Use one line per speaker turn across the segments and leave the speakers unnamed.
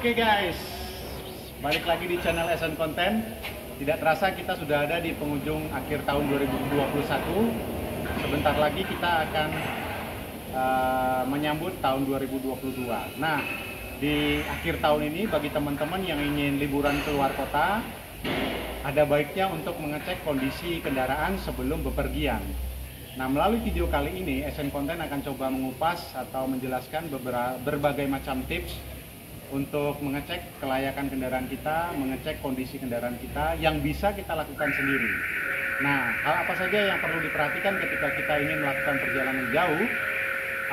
Oke guys, balik lagi di channel SN Content. Tidak terasa kita sudah ada di penghujung akhir tahun 2021. Sebentar lagi kita akan menyambut tahun 2022. Nah, di akhir tahun ini bagi teman-teman yang ingin liburan keluar kota, ada baiknya untuk mengecek kondisi kendaraan sebelum bepergian. Nah, melalui video kali ini SN Content akan coba mengupas atau menjelaskan berbagai macam tips untuk mengecek kelayakan kendaraan kita, mengecek kondisi kendaraan kita yang bisa kita lakukan sendiri. Nah, hal apa saja yang perlu diperhatikan ketika kita ingin melakukan perjalanan jauh?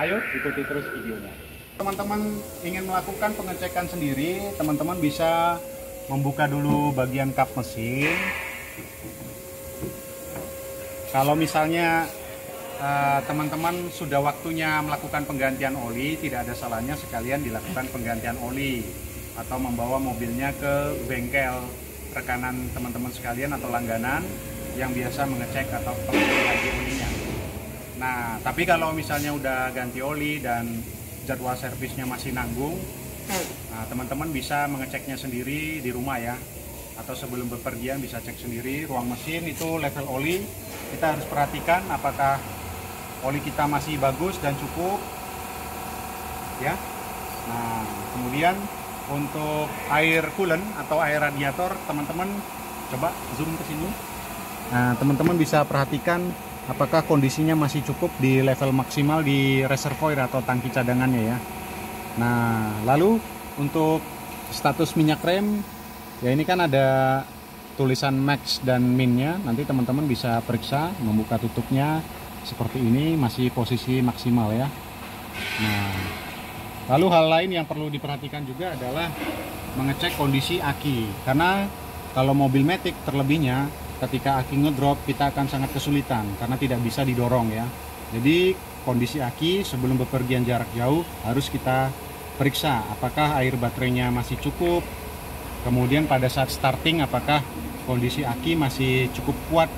Ayo ikuti terus videonya. Teman-teman ingin melakukan pengecekan sendiri, teman-teman bisa membuka dulu bagian kap mesin. Kalau misalnya teman-teman sudah waktunya melakukan penggantian oli, tidak ada salahnya sekalian dilakukan penggantian oli atau membawa mobilnya ke bengkel rekanan teman-teman sekalian atau langganan yang biasa mengecek atau mengganti olinya. Nah, tapi kalau misalnya udah ganti oli dan jadwal servisnya masih nanggung, nah, teman-teman bisa mengeceknya sendiri di rumah ya, atau sebelum bepergian bisa cek sendiri ruang mesin itu level oli. Kita harus perhatikan apakah oli kita masih bagus dan cukup ya. Nah, kemudian untuk air coolant atau air radiator, teman-teman coba zoom ke sini. Nah, teman-teman bisa perhatikan apakah kondisinya masih cukup di level maksimal di reservoir atau tangki cadangannya ya. Nah, lalu untuk status minyak rem ya, ini kan ada tulisan max dan minnya. Nanti teman-teman bisa periksa, membuka tutupnya seperti ini, masih posisi maksimal ya. Nah, lalu hal lain yang perlu diperhatikan juga adalah mengecek kondisi aki, karena kalau mobil matic terlebihnya ketika aki ngedrop kita akan sangat kesulitan karena tidak bisa didorong ya. Jadi kondisi aki sebelum bepergian jarak jauh harus kita periksa apakah air baterainya masih cukup, kemudian pada saat starting apakah kondisi aki masih cukup kuat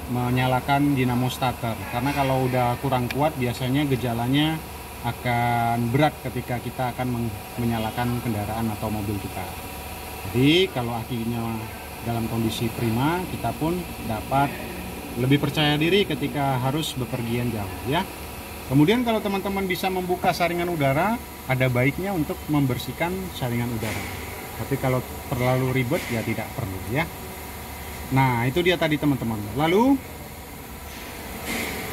menyalakan dinamo starter, karena kalau udah kurang kuat biasanya gejalanya akan berat ketika kita akan menyalakan kendaraan atau mobil kita. Jadi kalau akinya dalam kondisi prima, kita pun dapat lebih percaya diri ketika harus bepergian jauh ya. Kemudian kalau teman-teman bisa membuka saringan udara, ada baiknya untuk membersihkan saringan udara. Tapi kalau terlalu ribet ya tidak perlu ya. Nah, itu dia tadi teman-teman. Lalu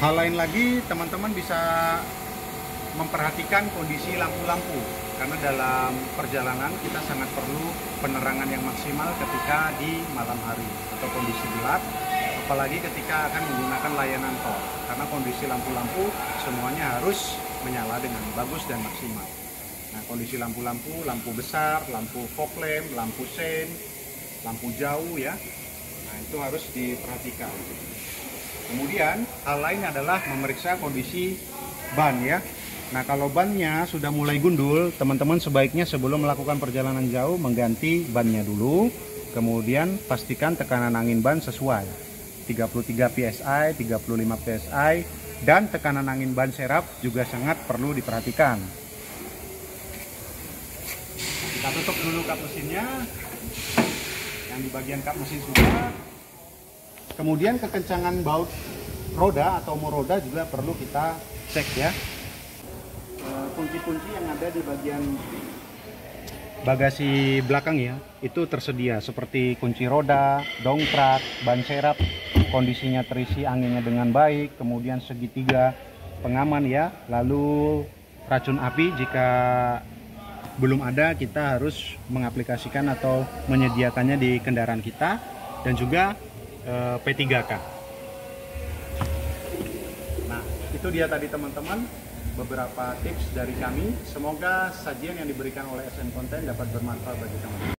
hal lain lagi, teman-teman bisa memperhatikan kondisi lampu-lampu, karena dalam perjalanan kita sangat perlu penerangan yang maksimal ketika di malam hari atau kondisi gelap, apalagi ketika akan menggunakan layanan tol, karena kondisi lampu-lampu semuanya harus menyala dengan bagus dan maksimal. Nah, kondisi lampu-lampu, lampu besar, lampu fog lamp, lampu sein, lampu jauh ya, nah itu harus diperhatikan. Kemudian hal lain adalah memeriksa kondisi ban ya. Nah, kalau bannya sudah mulai gundul, teman-teman sebaiknya sebelum melakukan perjalanan jauh mengganti bannya dulu. Kemudian pastikan tekanan angin ban sesuai 33 PSI, 35 PSI, dan tekanan angin ban serap juga sangat perlu diperhatikan. Kita tutup dulu kap mesinnya, yang di bagian kap mesin sudah. Kemudian kekencangan baut roda atau moroda juga perlu kita cek ya. Kunci-kunci yang ada di bagian bagasi belakang ya, itu tersedia seperti kunci roda, dongkrak, ban serap, kondisinya terisi anginnya dengan baik, kemudian segitiga pengaman ya, lalu racun api jika belum ada kita harus mengaplikasikan atau menyediakannya di kendaraan kita, dan juga P3K. Nah, itu dia tadi teman-teman beberapa tips dari kami. Semoga sajian yang diberikan oleh SN Content dapat bermanfaat bagi teman-teman.